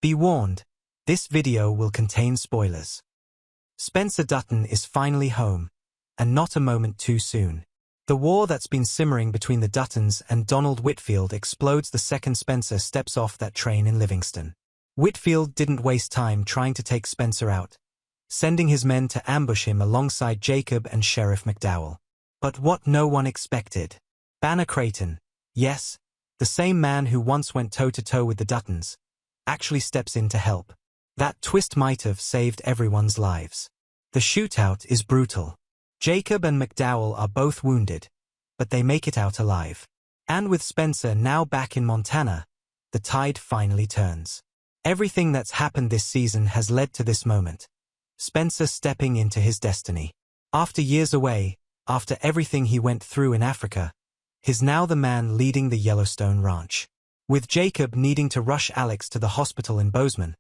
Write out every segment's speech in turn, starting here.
Be warned, this video will contain spoilers. Spencer Dutton is finally home, and not a moment too soon. The war that's been simmering between the Duttons and Donald Whitfield explodes the second Spencer steps off that train in Livingston. Whitfield didn't waste time trying to take Spencer out, sending his men to ambush him alongside Jacob and Sheriff McDowell. But what no one expected. Banner Creighton, yes, the same man who once went toe-to-toe with the Duttons, actually steps in to help. That twist might have saved everyone's lives. The shootout is brutal. Jacob and McDowell are both wounded, but they make it out alive. And with Spencer now back in Montana, the tide finally turns. Everything that's happened this season has led to this moment. Spencer stepping into his destiny. After years away, after everything he went through in Africa, he's now the man leading the Yellowstone ranch. With Jacob needing to rush Alex to the hospital in Bozeman,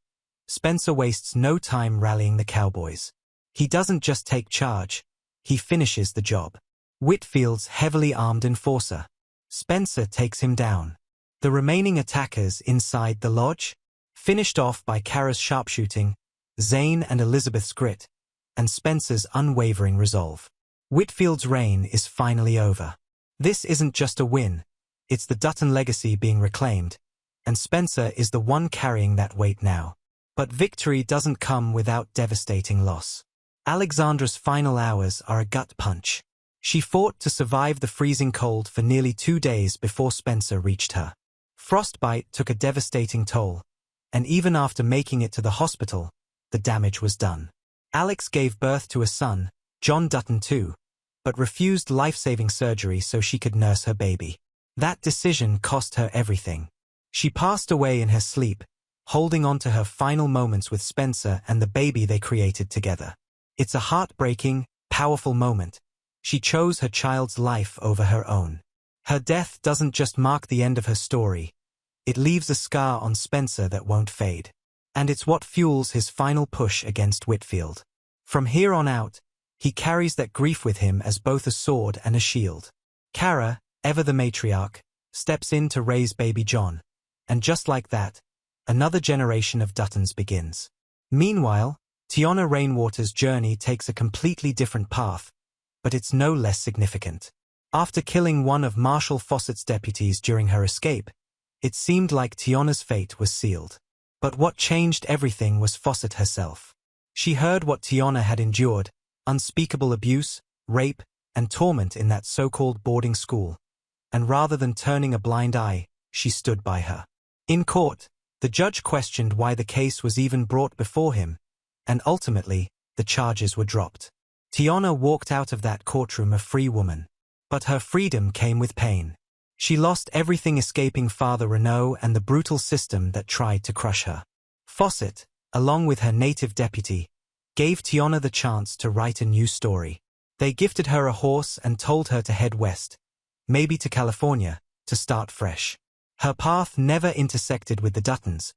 Spencer wastes no time rallying the cowboys. He doesn't just take charge, he finishes the job. Whitfield's heavily armed enforcer. Spencer takes him down. The remaining attackers inside the lodge, finished off by Kara's sharpshooting, Zane and Elizabeth's grit, and Spencer's unwavering resolve. Whitfield's reign is finally over. This isn't just a win, it's the Dutton legacy being reclaimed, and Spencer is the one carrying that weight now. But victory doesn't come without devastating loss. Alexandra's final hours are a gut punch. She fought to survive the freezing cold for nearly 2 days before Spencer reached her. Frostbite took a devastating toll, and even after making it to the hospital, the damage was done. Alex gave birth to a son, John Dutton too, but refused life-saving surgery so she could nurse her baby. That decision cost her everything. She passed away in her sleep, holding on to her final moments with Spencer and the baby they created together. It's a heartbreaking, powerful moment. She chose her child's life over her own. Her death doesn't just mark the end of her story, it leaves a scar on Spencer that won't fade. And it's what fuels his final push against Whitfield. From here on out, he carries that grief with him as both a sword and a shield. Kara, ever the matriarch, steps in to raise baby John, and just like that, another generation of Duttons begins. Meanwhile, Teonna Rainwater's journey takes a completely different path, but it's no less significant. After killing one of Marshal Fawcett's deputies during her escape, it seemed like Teonna's fate was sealed. But what changed everything was Fawcett herself. She heard what Teonna had endured, unspeakable abuse, rape, and torment in that so-called boarding school, and rather than turning a blind eye, she stood by her. In court, the judge questioned why the case was even brought before him, and ultimately, the charges were dropped. Teonna walked out of that courtroom a free woman. But her freedom came with pain. She lost everything escaping Father Renaud and the brutal system that tried to crush her. Fawcett, along with her native deputy, gave Teonna the chance to write a new story. They gifted her a horse and told her to head west, maybe to California, to start fresh. Her path never intersected with the Duttons,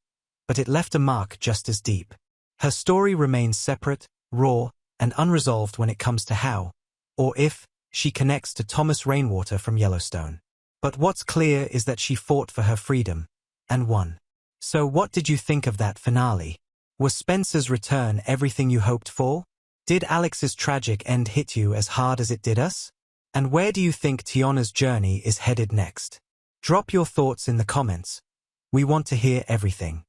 but it left a mark just as deep. Her story remains separate, raw, and unresolved when it comes to how, or if, she connects to Thomas Rainwater from Yellowstone. But what's clear is that she fought for her freedom, and won. So what did you think of that finale? Was Spencer's return everything you hoped for? Did Alex's tragic end hit you as hard as it did us? And where do you think Teonna's journey is headed next? Drop your thoughts in the comments. We want to hear everything.